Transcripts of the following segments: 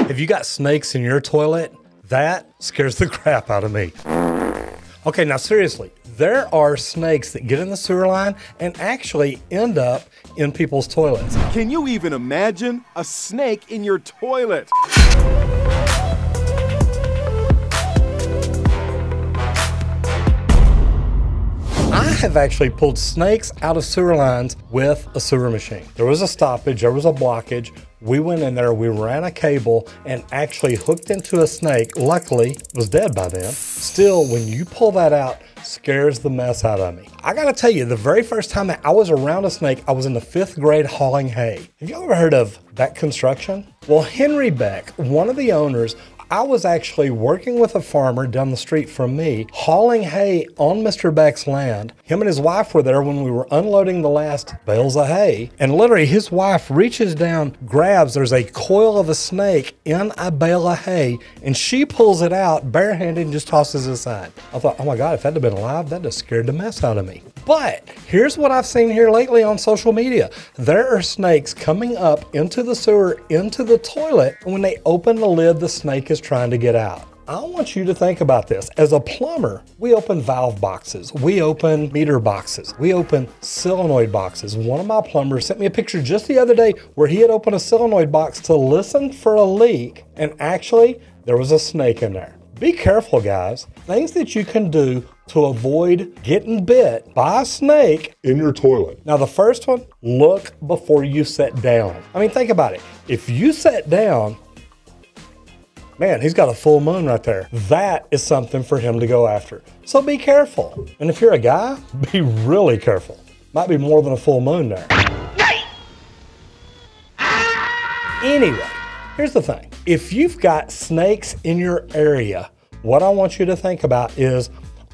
If you got snakes in your toilet, that scares the crap out of me. Okay, now seriously, there are snakes that get in the sewer line and actually end up in people's toilets. Can you even imagine a snake in your toilet? I have actually pulled snakes out of sewer lines with a sewer machine. There was a stoppage, there was a blockage. We went in there, we ran a cable and actually hooked into a snake. Luckily, it was dead by then. Still, when you pull that out, scares the mess out of me. I gotta tell you, the very first time that I was around a snake, I was in the 5th grade hauling hay. Have you ever heard of Beck Construction? Well, Henry Beck, one of the owners, I was actually working with a farmer down the street from me, hauling hay on Mr. Beck's land. Him and his wife were there when we were unloading the last bales of hay. And literally his wife reaches down, grabs, there's a coil of a snake in a bale of hay, and she pulls it out barehanded and just tosses it aside. I thought, oh my God, if that had been alive, that'd have scared the mess out of me. But here's what I've seen here lately on social media. There are snakes coming up into the sewer, into the toilet, and when they open the lid, the snake is trying to get out. I want you to think about this. As a plumber, we open valve boxes, we open meter boxes, we open solenoid boxes. One of my plumbers sent me a picture just the other day where he had opened a solenoid box to listen for a leak, and actually there was a snake in there. Be careful, guys. Things that you can do to avoid getting bit by a snake in your toilet. Now, the first one, look before you sit down. I mean, think about it. If you sit down, man, he's got a full moon right there. That is something for him to go after. So be careful. And if you're a guy, be really careful. Might be more than a full moon there. Anyway, here's the thing. If you've got snakes in your area, what I want you to think about is,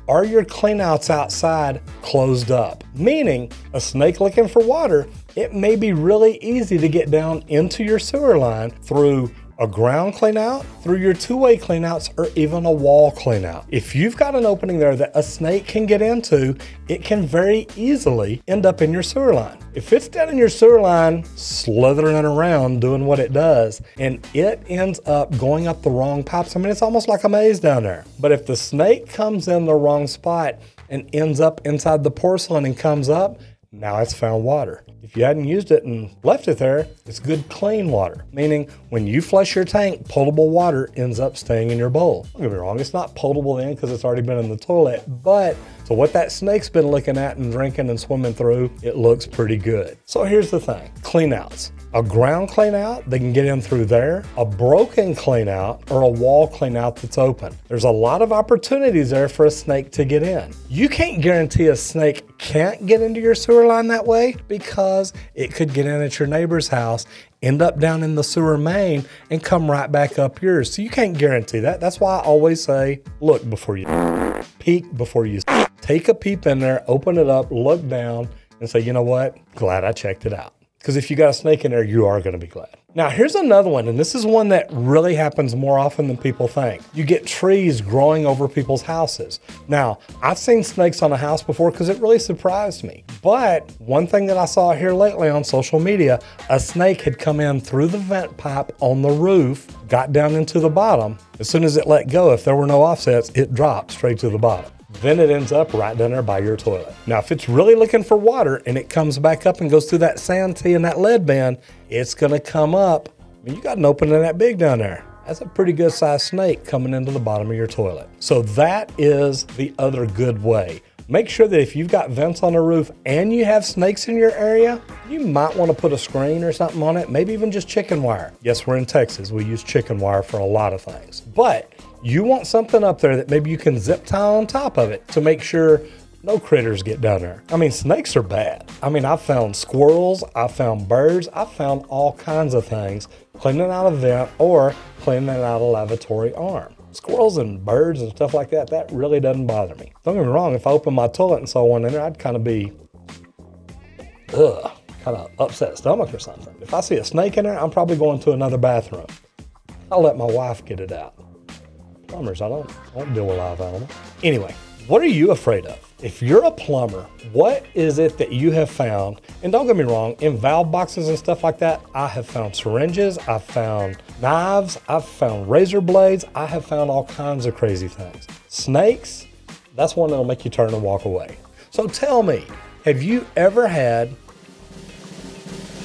are your cleanouts outside closed up? Meaning, a snake looking for water, it may be really easy to get down into your sewer line through a ground clean out, through your two-way cleanouts, or even a wall clean out. If you've got an opening there that a snake can get into, it can very easily end up in your sewer line. If it's down in your sewer line, slithering around doing what it does, and it ends up going up the wrong pipes, I mean, it's almost like a maze down there. But if the snake comes in the wrong spot and ends up inside the porcelain and comes up, now it's found water. If you hadn't used it and left it there, it's good clean water. Meaning when you flush your tank, potable water ends up staying in your bowl. Don't get me wrong, it's not potable then because it's already been in the toilet, but so what that snake's been looking at and drinking and swimming through, it looks pretty good. So here's the thing, cleanouts. A ground clean out, they can get in through there, a broken clean out, or a wall clean out that's open. There's a lot of opportunities there for a snake to get in. You can't guarantee a snake can't get into your sewer line that way because it could get in at your neighbor's house, end up down in the sewer main, and come right back up yours. So you can't guarantee that. That's why I always say, look before you peek, before you take a peep in there, open it up, look down, and say, you know what? Glad I checked it out. Because if you got a snake in there, you are going to be glad. Now, here's another one, and this is one that really happens more often than people think. You get trees growing over people's houses. Now, I've seen snakes on a house before because it really surprised me. But one thing that I saw here lately on social media, a snake had come in through the vent pipe on the roof, got down into the bottom. As soon as it let go, if there were no offsets, it dropped straight to the bottom. Then it ends up right down there by your toilet. Now, if it's really looking for water and it comes back up and goes through that santee and that lead bin, it's gonna come up. I mean, you got an opening that big down there. That's a pretty good sized snake coming into the bottom of your toilet. So that is the other good way. Make sure that if you've got vents on the roof and you have snakes in your area, you might want to put a screen or something on it, maybe even just chicken wire. Yes, we're in Texas. We use chicken wire for a lot of things. But you want something up there that maybe you can zip tie on top of it to make sure no critters get down there. I mean, snakes are bad. I mean, I've found squirrels, I've found birds, I've found all kinds of things cleaning out a vent or cleaning out a lavatory arm. Squirrels and birds and stuff like that, that really doesn't bother me. Don't get me wrong, if I opened my toilet and saw one in there, I'd kind of be, kind of upset stomach or something. If I see a snake in there, I'm probably going to another bathroom. I'll let my wife get it out. Plumbers, I don't deal with live animals. Anyway, What are you afraid of? If you're a plumber, what is it that you have found? And don't get me wrong, in valve boxes and stuff like that, I have found syringes, I've found knives, I've found razor blades, I have found all kinds of crazy things. Snakes, that's one that'll make you turn and walk away. So tell me, have you ever had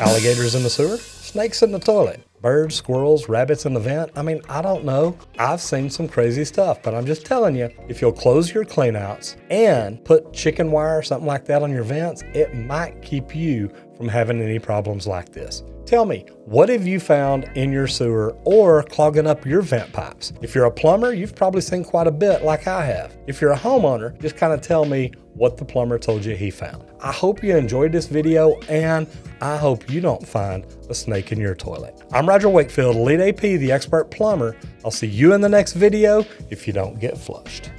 alligators in the sewer? Snakes in the toilet? Birds, squirrels, rabbits in the vent? I mean, I don't know. I've seen some crazy stuff, but I'm just telling you, if you'll close your cleanouts and put chicken wire or something like that on your vents, it might keep you from having any problems like this. Tell me, what have you found in your sewer or clogging up your vent pipes? If you're a plumber, you've probably seen quite a bit like I have. If you're a homeowner, just kind of tell me what the plumber told you he found. I hope you enjoyed this video, and I hope you don't find a snake in your toilet. I'm Roger Wakefield, Elite AP, the expert plumber. I'll see you in the next video if you don't get flushed.